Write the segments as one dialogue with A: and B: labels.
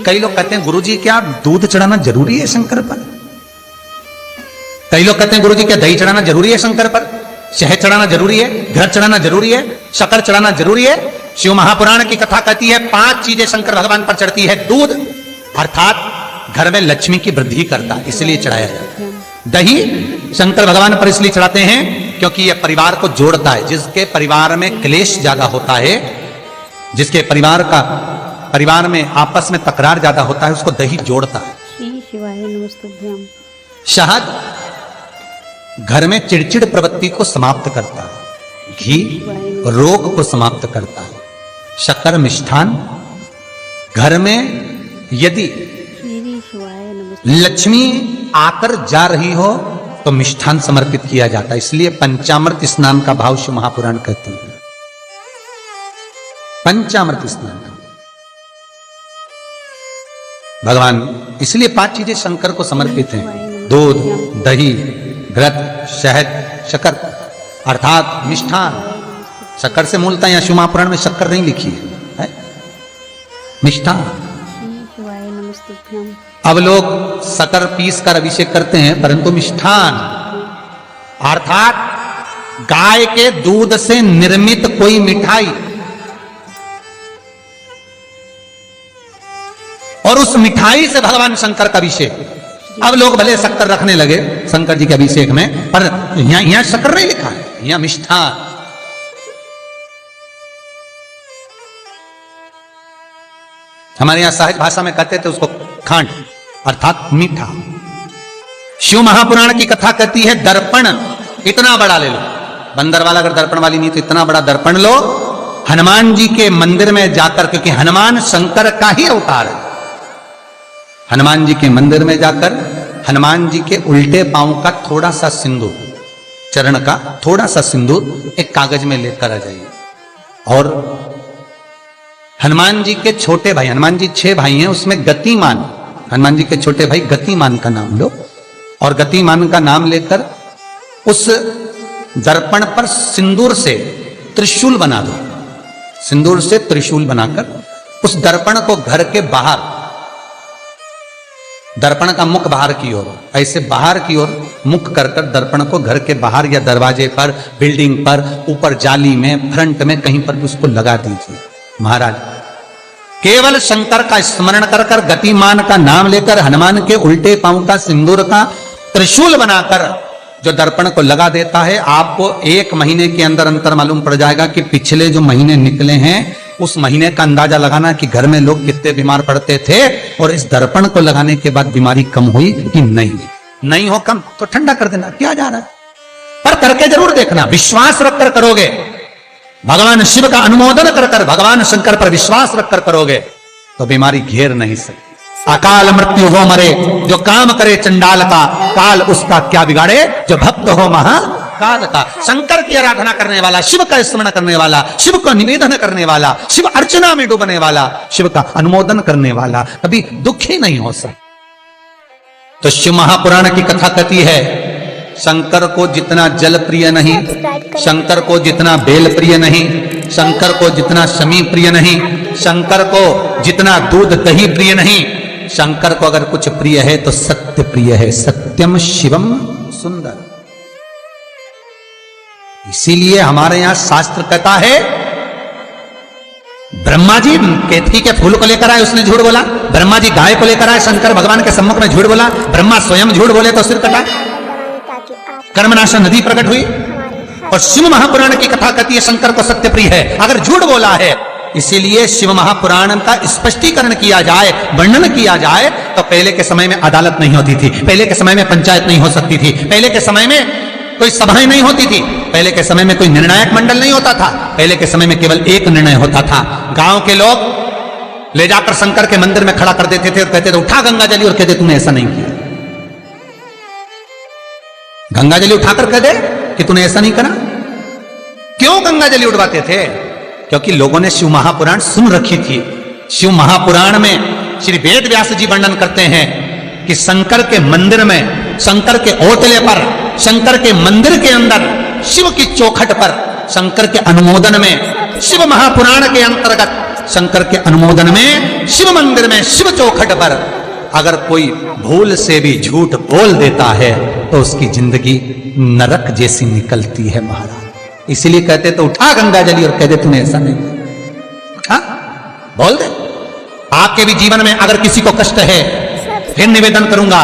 A: कई लोग कहते हैं गुरुजी क्या दूध चढ़ाना जरूरी है शंकर पर? कई लोग कहते हैं गुरुजी क्या दही चढ़ाना जरूरी है शंकर पर? शहद चढ़ाना जरूरी है? घृत चढ़ाना जरूरी है? शक्कर चढ़ाना जरूरी है? शिव महापुराण की कथा कहती है 5 चीजें शंकर भगवान पर चढ़ती है। दूध अर्थात घर में लक्ष्मी की वृद्धि करता है, इसलिए चढ़ाया जाता है। दही शंकर भगवान पर इसलिए चढ़ाते हैं क्योंकि यह परिवार को जोड़ता है। जिसके परिवार में क्लेश ज्यादा होता है, जिसके परिवार में आपस में तकरार ज्यादा होता है, उसको दही जोड़ता है।
B: श्री शिवाय नमस्तुभ्यं।
A: शहद घर में चिड़चिड़ प्रवृत्ति को समाप्त करता है। घी रोग को समाप्त करता है। शक्कर मिष्ठान घर में यदि
B: श्री शिवाय नमस्तुभ्यं।
A: लक्ष्मी आकर जा रही हो तो मिष्ठान समर्पित किया जाता है। इसलिए पंचामृत स्नान का भाव शिव महापुराण कहते हैं। पंचामृत स्नान भगवान इसलिए 5 चीजें शंकर को समर्पित हैं। दूध, दही, घृत, शहद, शक्कर अर्थात मिष्ठान। शक्कर से मूलतः यहाँ शिव महापुराण में शक्कर नहीं लिखी है, मिष्ठान।
B: श्री शिवाय नमस्तुभ्यं।
A: अब लोग शक्कर पीस कर अभिषेक करते हैं, परंतु मिष्ठान अर्थात गाय के दूध से निर्मित कोई मिठाई और उस मिठाई से भगवान शंकर का अभिषेक। अब लोग भले शक्कर रखने लगे शंकर जी के अभिषेक में, पर यहां शक्कर नहीं लिखा है, यहां मिष्ठान। हमारे यहां साहित्य भाषा में कहते थे उसको खांड अर्थात मीठा। शिव महापुराण की कथा कहती है दर्पण इतना बड़ा ले लो। बंदर वाला अगर दर्पण वाली नहीं तो इतना बड़ा दर्पण लो, हनुमान जी के मंदिर में जाकर, क्योंकि हनुमान शंकर का ही अवतार है। हनुमान जी के मंदिर में जाकर हनुमान जी के उल्टे पांव का थोड़ा सा सिंदूर, चरण का थोड़ा सा सिंदूर एक कागज में लेकर आ जाइए। और हनुमान जी के छोटे भाई, हनुमान जी 6 भाई हैं, उसमें गतिमान, हनुमान जी के छोटे भाई गतिमान का नाम लो और गतिमान का नाम लेकर उस दर्पण पर सिंदूर से त्रिशूल बना दो। सिंदूर से त्रिशूल बनाकर उस दर्पण को घर के बाहर, दर्पण का मुख बाहर की ओर, ऐसे बाहर की ओर मुख कर कर दर्पण को घर के बाहर या दरवाजे पर, बिल्डिंग पर, ऊपर जाली में, फ्रंट में कहीं पर भी उसको लगा दीजिए। महाराज केवल शंकर का स्मरण कर कर, गतिमान का नाम लेकर, हनुमान के उल्टे पांव का सिंदूर का त्रिशूल बनाकर जो दर्पण को लगा देता है, आपको 1 महीने के अंदर अंतर मालूम पड़ जाएगा कि पिछले जो महीने निकले हैं उस महीने का अंदाजा लगाना कि घर में लोग कितने बीमार पड़ते थे और इस दर्पण को लगाने के बाद बीमारी कम हुई कि नहीं हो कम तो ठंडा कर देना, क्या जा रहा है, पर करके जरूर देखना। विश्वास रखकर करोगे, भगवान शिव का अनुमोदन कर कर, भगवान शंकर पर विश्वास रखकर करोगे तो बीमारी घेर नहीं सकती। अकाल मृत्यु हो मरे जो काम करे चंडाल का, काल उसका क्या बिगाड़े जो भक्त हो महाकाल का। शंकर की आराधना करने वाला, शिव का स्मरण करने वाला, शिव को निवेदन करने वाला, शिव अर्चना में डूबने वाला, शिव का अनुमोदन करने वाला कभी दुखी नहीं हो सकता। तो शिव महापुराण की कथा कहती है शंकर को जितना जल प्रिय नहीं, शंकर को जितना बेल प्रिय नहीं, शंकर को जितना शमी प्रिय नहीं, शंकर को जितना दूध दही प्रिय नहीं, शंकर को अगर कुछ प्रिय है तो सत्य प्रिय है। सत्यम शिवम सुंदर। इसीलिए हमारे यहां शास्त्र कहता है ब्रह्मा जी केतकी के फूल को लेकर आए, उसने झूठ बोला। ब्रह्मा जी गाय को लेकर आए, शंकर भगवान के सम्मुख में झूठ बोला। ब्रह्मा स्वयं झूठ बोले तो सिर कटा, कर्मनाशा नदी प्रकट हुई। और शिव महापुराण की कथा कहती है शंकर को सत्य प्रिय है अगर झूठ बोला है। इसीलिए शिव महापुराण का स्पष्टीकरण किया जाए, वर्णन किया जाए तो पहले के समय में अदालत नहीं होती थी, पहले के समय में पंचायत नहीं हो सकती थी, पहले के समय में कोई सभाएं नहीं होती थी, पहले के समय में कोई निर्णायक मंडल नहीं होता था, पहले के समय में केवल एक निर्णय होता था। गांव के लोग ले जाकर शंकर के मंदिर में खड़ा कर देते थे और कहते थे उठा गंगा जली, और कहते तूने ऐसा नहीं किया। गंगा जली उठाकर कह दे कि तूने ऐसा नहीं करा। क्यों गंगा जली उठवाते थे? क्योंकि लोगों ने शिव महापुराण सुन रखी थी। शिव महापुराण में श्री वेद व्यास जी वर्णन करते हैं कि शंकर के मंदिर में, शंकर के ओटले पर, शंकर के मंदिर के अंदर, शिव की चौखट पर, शंकर के अनुमोदन में शिव महापुराण के अंतर्गत शंकर के अनुमोदन में शिव मंदिर में शिव चौखट पर अगर कोई भूल से भी झूठ बोल देता है तो उसकी जिंदगी नरक जैसी निकलती है महाराज। इसीलिए कहते तो उठा गंगा जली और कह दे तूने ऐसा नहीं उठा, बोल दे। आपके भी जीवन में अगर किसी को कष्ट है, फिर निवेदन करूंगा,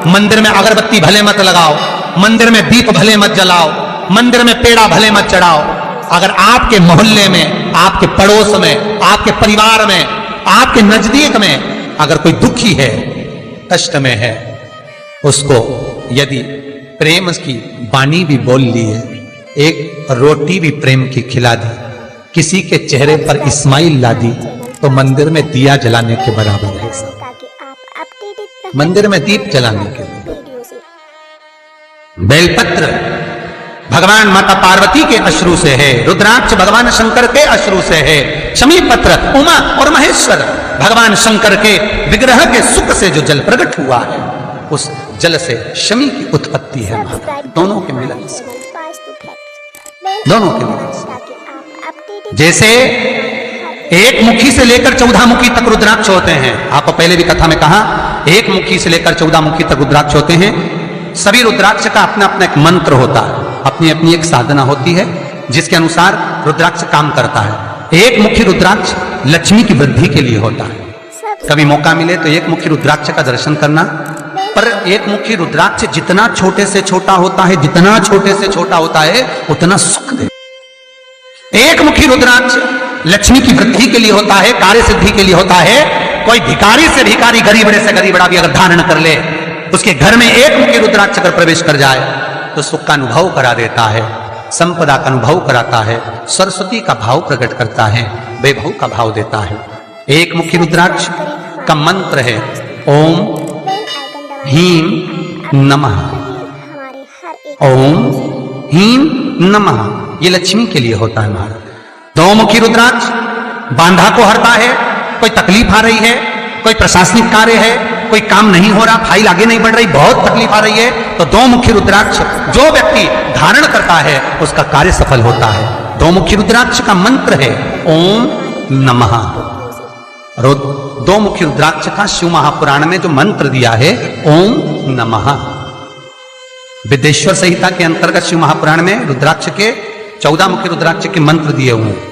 A: मंदिर में अगरबत्ती भले मत लगाओ, मंदिर में दीप भले मत जलाओ, मंदिर में पेड़ा भले मत चढ़ाओ। अगर आपके मोहल्ले में, आपके पड़ोस में, आपके परिवार में, आपके नजदीक में अगर कोई दुखी है, कष्ट में है, उसको यदि प्रेम की वाणी भी बोल ली है, एक रोटी भी प्रेम की खिला दी, किसी के चेहरे पर स्माइल ला दी, तो मंदिर में दिया जलाने के बराबर है। मंदिर में दीप जलाने के लिए बेलपत्र भगवान माता पार्वती के अश्रु से है, रुद्राक्ष भगवान शंकर के अश्रु से है, शमी पत्र उमा और महेश्वर भगवान शंकर के विग्रह के सुख से जो जल प्रकट हुआ है, उस जल से शमी की उत्पत्ति है। दोनों के मिलन से, दोनों के मिलन से। जैसे एक मुखी से लेकर 14 मुखी तक रुद्राक्ष होते हैं, आपको पहले भी कथा में कहा, एक मुखी से लेकर 14 मुखी तक रुद्राक्ष होते हैं। सभी रुद्राक्ष का अपना अपना एक मंत्र होता है, अपनी अपनी एक साधना होती है जिसके अनुसार रुद्राक्ष काम करता है। एक मुखी रुद्राक्ष लक्ष्मी की वृद्धि के लिए होता है। कभी मौका मिले तो एक मुखी रुद्राक्ष का दर्शन करना। पर एक मुखी रुद्राक्ष जितना छोटे से छोटा होता है, जितना छोटे से छोटा होता है, उतना सुख दे। एक मुखी रुद्राक्ष लक्ष्मी की वृद्धि के लिए होता है, कार्य सिद्धि के लिए होता है। कोई भिखारी से भिखारी, गरीबड़े से गरीबड़ा भी अगर धारण कर ले, उसके घर में एक मुखी रुद्राक्ष अगर प्रवेश कर जाए तो सुख का अनुभव करा देता है, संपदा का अनुभव कराता है, सरस्वती का भाव प्रकट करता है, वैभव का भाव देता है। एक मुखी रुद्राक्ष का मंत्र है ओम ह्रीं नमः, ओम ह्रीं नमः। ये लक्ष्मी के लिए होता है महाराज। दो मुखी रुद्राक्ष बांधा को हरता है। कोई तकलीफ आ रही है, कोई प्रशासनिक कार्य है, कोई काम नहीं हो रहा, फाइल आगे नहीं बढ़ रही, बहुत तकलीफ आ रही है, तो दो मुखी रुद्राक्ष जो व्यक्ति धारण करता है उसका कार्य सफल होता है। दो मुखी रुद्राक्ष का मंत्र है ओम नमः। दो मुखी रुद्राक्ष का शिव महापुराण में जो मंत्र दिया है ओम नमः। विदेश्वर संहिता के अंतर्गत शिव महापुराण में रुद्राक्ष के 14 मुखी रुद्राक्ष के मंत्र दिए हुए हैं।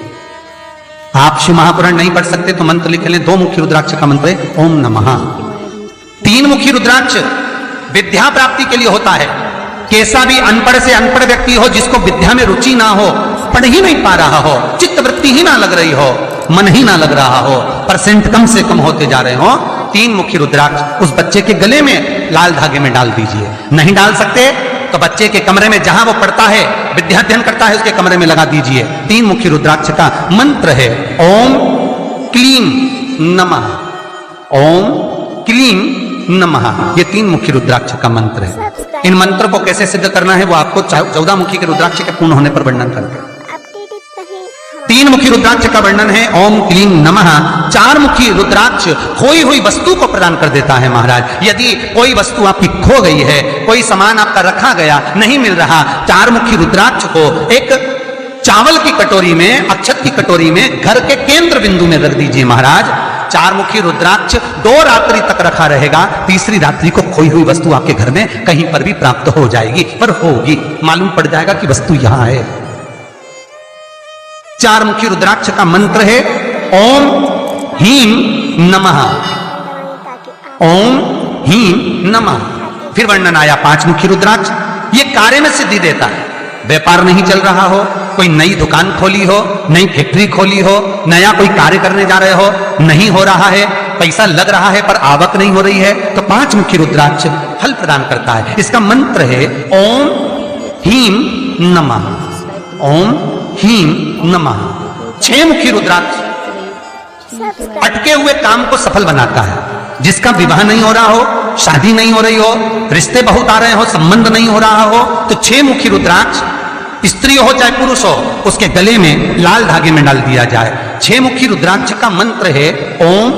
A: आप शिव महापुराण नहीं पढ़ सकते तो मंत्र लिख लें। दो मुखी रुद्राक्ष का मंत्र है ओम नमः। तीन मुखी रुद्राक्ष विद्या प्राप्ति के लिए होता है। कैसा भी अनपढ़ से अनपढ़ व्यक्ति हो, जिसको विद्या में रुचि ना हो, पढ़ ही नहीं पा रहा हो, चित्त वृत्ति ही ना लग रही हो, मन ही ना लग रहा हो, परसेंट कम से कम होते जा रहे हो, तीन मुखी रुद्राक्ष उस बच्चे के गले में लाल धागे में डाल दीजिए। नहीं डाल सकते तो बच्चे के कमरे में जहां वो पढ़ता है, विद्याध्ययन करता है, उसके कमरे में लगा दीजिए। तीन मुखी रुद्राक्ष का मंत्र है ओम क्लीं नमः, ओम क्लीं नमः। ये तीन मुखी रुद्राक्ष का मंत्र है। इन मंत्र को कैसे सिद्ध करना है वो आपको 14 मुखी के रुद्राक्ष के पूर्ण होने पर वर्णन करते। तीन मुखी रुद्राक्ष का वर्णन है ओम क्लीं नमः। चार मुखी रुद्राक्ष खोई हुई वस्तु को प्रदान कर देता है महाराज। यदि कोई वस्तु आपकी खो गई है, कोई सामान आपका रखा गया नहीं मिल रहा, चार मुखी रुद्राक्ष को एक चावल की कटोरी में, अक्षत की कटोरी में घर के केंद्र बिंदु में रख दीजिए महाराज। चार मुखी रुद्राक्ष 2 रात्रि तक रखा रहेगा। तीसरी रात्रि को खोई हुई वस्तु आपके घर में कहीं पर भी प्राप्त हो जाएगी, पर होगी, मालूम पड़ जाएगा कि वस्तु यहां है। चार मुखी रुद्राक्ष का मंत्र है ओम ह्रीं नमः, ओम ह्रीं नमः। फिर वर्णन आया 5 मुखी रुद्राक्ष। ये कार्य में सिद्धि देता है। व्यापार नहीं चल रहा हो, कोई नई दुकान खोली हो, नई फैक्ट्री खोली हो, नया कोई कार्य करने जा रहे हो, नहीं हो रहा है, पैसा लग रहा है पर आवक नहीं हो रही है, तो 5 मुखी रुद्राक्ष फल प्रदान करता है। इसका मंत्र है ओम ह्रीं नमः, ओम ह्रीं नमः। 6 मुखी रुद्राक्ष अटके हुए काम को सफल बनाता है। जिसका विवाह नहीं हो रहा हो, शादी नहीं हो रही हो, रिश्ते बहुत आ रहे हो, संबंध नहीं हो रहा हो, तो 6 मुखी रुद्राक्ष स्त्री हो चाहे पुरुष हो, उसके गले में लाल धागे में डाल दिया जाए। 6 मुखी रुद्राक्ष का मंत्र है ओम